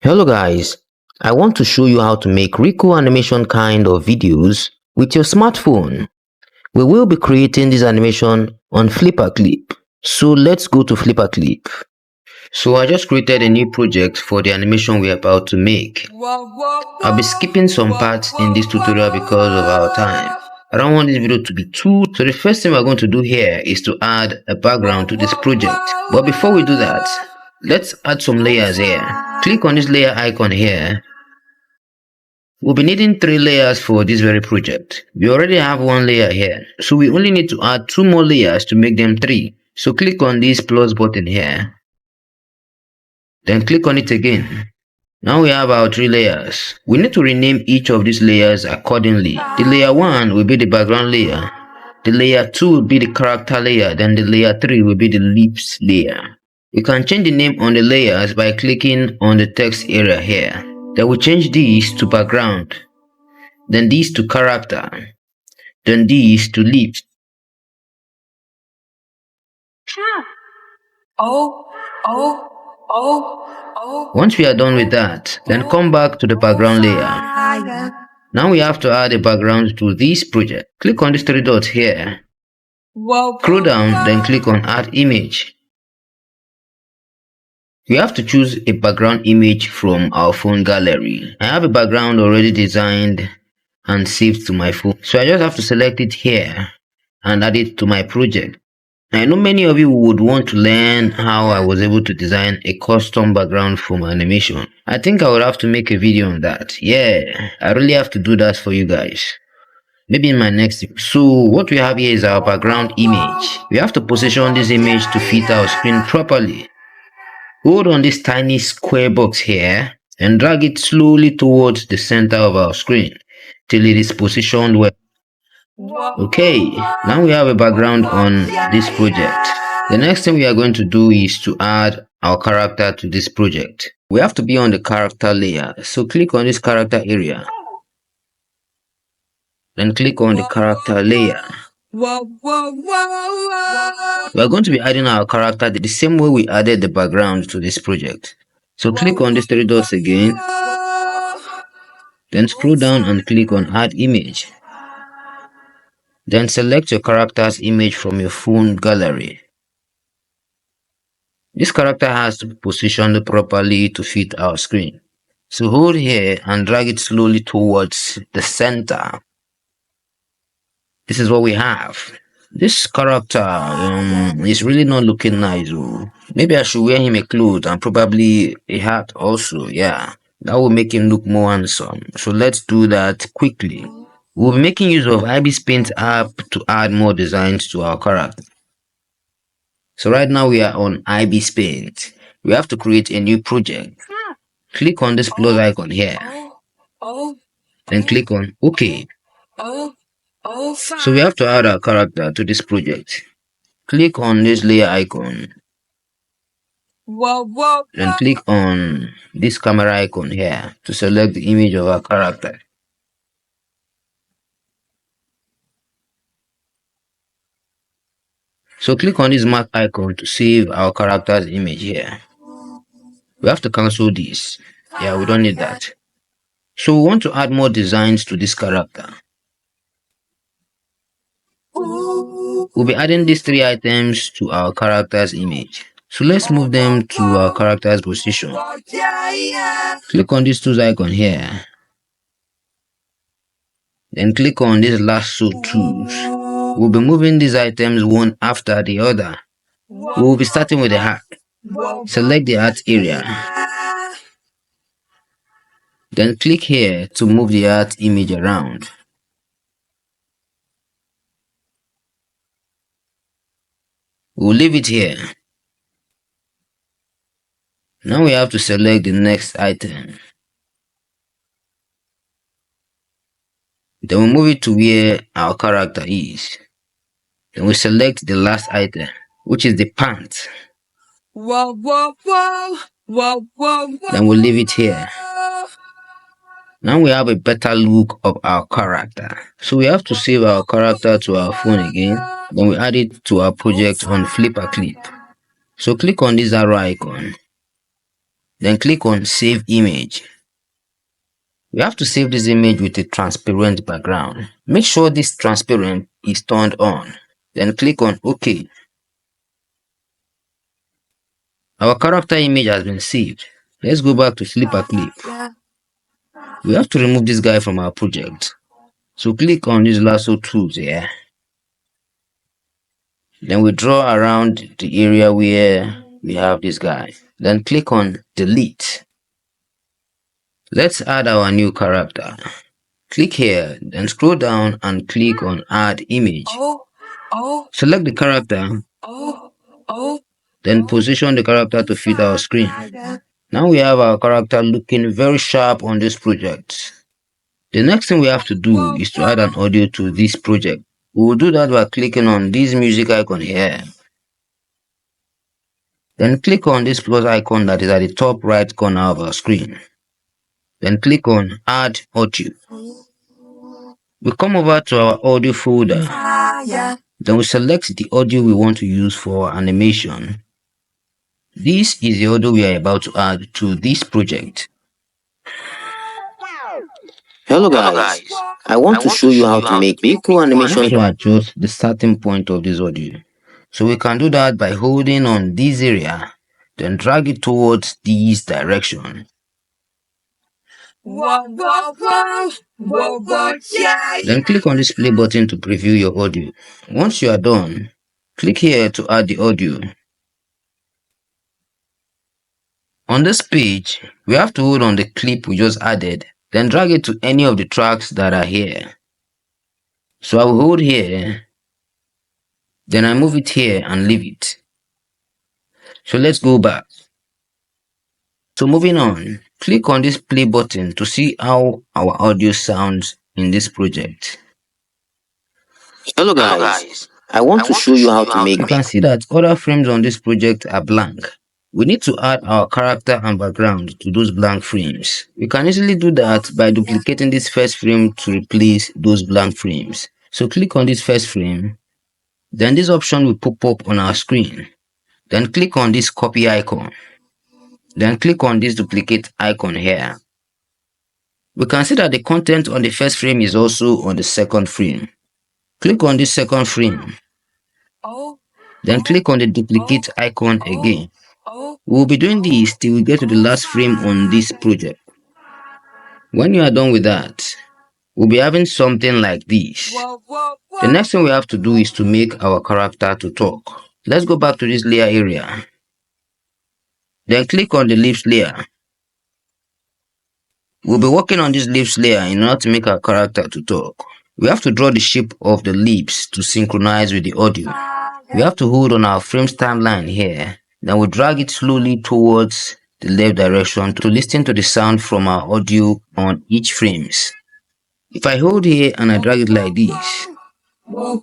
Hello guys, I want to show you how to make Rico animation kind of videos with your smartphone. We will be creating this animation on Flipper Clip. So let's go to Flipper Clip. So I just created a new project for the animation we're about to make. I'll be skipping some parts in this tutorial because of our time. I don't want this video to be too. So the first thing we're going to do here is to add a background to this project. But before we do that, let's add some layers here. Click on this layer icon here. We'll be needing 3 layers for this very project. We already have 1 layer here, so we only need to add 2 more layers to make them 3. So click on this plus button here. Then click on it again. Now we have our 3 layers. We need to rename each of these layers accordingly. The layer 1 will be the background layer. The layer 2 will be the character layer. Then the layer 3 will be the lips layer. You can change the name on the layers by clicking on the text area here. Then we change these to background, then these to character, then these to lips. Once we are done with that, then come back to the background layer. Now we have to add a background to this project. Click on these 3 dots here. Scroll down, then click on add image. We have to choose a background image from our phone gallery. I have a background already designed and saved to my phone, so I just have to select it here and add it to my project. I know many of you would want to learn how I was able to design a custom background for my animation. I think I would have to make a video on that. Yeah, I really have to do that for you guys. Maybe in my next video. So what we have here is our background image. We have to position this image to fit our screen properly. Hold on this tiny square box here and drag it slowly towards the center of our screen till it is positioned well. Okay, now we have a background on this project. The next thing we are going to do is to add our character to this project. We have to be on the character layer, so click on this character area. Then click on the character layer. We are going to be adding our character the same way we added the background to this project. So click on these 3 dots again. Then scroll down and click on add image. Then select your character's image from your phone gallery. This character has to be positioned properly to fit our screen. So hold here and drag it slowly towards the center. This is what we have. This character is really not looking nice. Maybe I should wear him a cloth and probably a hat also. Yeah, that will make him look more handsome. So let's do that quickly. We'll be making use of Ibis Paint app to add more designs to our character. So right now we are on Ibis Paint. We have to create a new project. Click on this plus icon here. Then click on OK. So we have to add our character to this project. Click on this layer icon. Then click on this camera icon here to select the image of our character. So click on this mark icon to save our character's image here. We have to cancel this. Yeah, we don't need that. So we want to add more designs to this character. We'll be adding these 3 items to our character's image. So let's move them to our character's position. Click on this tools icon here. Then click on this lasso tools. We'll be moving these items one after the other. We'll be starting with the hat. Select the hat area. Then click here to move the hat image around. We'll leave it here. Now we have to select the next item. Then we move it to where our character is. Then we select the last item, which is the pants. Then we'll leave it here. Now we have a better look of our character. So we have to save our character to our phone again. Then we add it to our project on Flipper Clip. So click on this arrow icon. Then click on Save Image. We have to save this image with a transparent background. Make sure this transparent is turned on. Then click on OK. Our character image has been saved. Let's go back to Flipper Clip. We have to remove this guy from our project. So click on this lasso tools here. Then we draw around the area where we have this guy. Then click on Delete. Let's add our new character. Click here, then scroll down and click on Add Image. Select the character, then position the character to fit our screen. Now we have our character looking very sharp on this project. The next thing we have to do is to add an audio to this project. We will do that by clicking on this music icon here. Then click on this plus icon that is at the top right corner of our screen. Then click on Add Audio. We come over to our audio folder. Then we select the audio we want to use for our animation. This is the audio we are about to add to this project. Hello guys, I want to show you how to make Rico We animation. have to adjust the starting point of this audio. So we can do that by holding on this area, then drag it towards this direction. Then click on this play button to preview your audio. Once you are done, click here to add the audio. On this page, we have to hold on the clip we just added, then drag it to any of the tracks that are here. So I will hold here, then I move it here and leave it. So let's go back. So moving on, click on this play button to see how our audio sounds in this project. Hello guys, I want to show you how to make You can see that other frames on this project are blank. We need to add our character and background to those blank frames. We can easily do that by duplicating this first frame to replace those blank frames. So click on this first frame, then this option will pop up on our screen. Then click on this copy icon. Then click on this duplicate icon here. We can see that the content on the first frame is also on the second frame. Click on this second frame. Then click on the duplicate icon again. We'll be doing this till we get to the last frame on this project. When you are done with that, we'll be having something like this. The next thing we have to do is to make our character to talk. Let's go back to this layer area. Then click on the lips layer. We'll be working on this lips layer in order to make our character to talk. We have to draw the shape of the lips to synchronize with the audio. We have to hold on our frames timeline here. Then we'll drag it slowly towards the left direction to listen to the sound from our audio on each frames. If I hold here and I drag it like this, you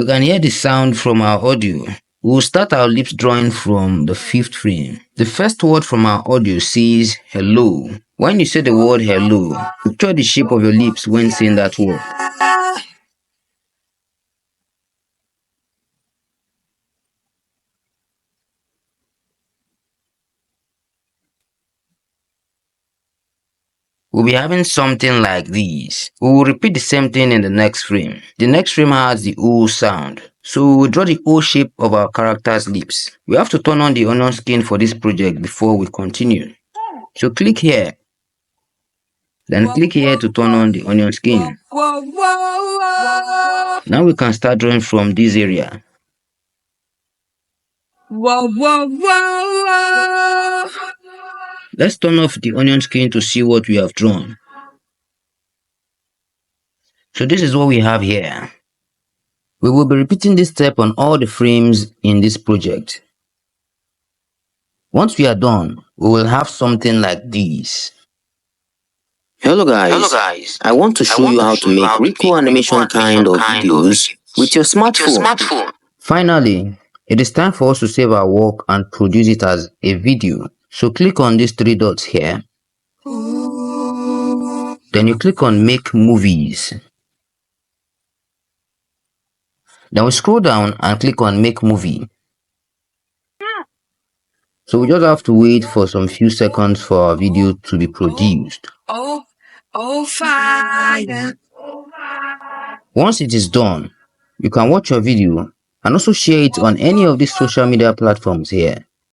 can hear the sound from our audio. We will start our lips drawing from the fifth frame. The first word from our audio says hello. When you say the word hello, picture the shape of your lips when saying that word. We'll be having something like this. We will repeat the same thing in the next frame. The next frame has the O sound. So we'll draw the O shape of our character's lips. We have to turn on the onion skin for this project before we continue. So click here. Then click here to turn on the onion skin. Now we can start drawing from this area. Let's turn off the onion skin to see what we have drawn. So this is what we have here. We will be repeating this step on all the frames in this project. Once we are done, we will have something like this. Hello guys, I want to show you how to make Rico animation kind of videos with your smartphone. Finally, it is time for us to save our work and produce it as a video. So click on these three dots here. Then you click on Make Movies. Then we scroll down and click on Make Movie. So we just have to wait for some few seconds for our video to be produced. Fire. Once it is done, you can watch your video and also share it on any of these social media platforms here.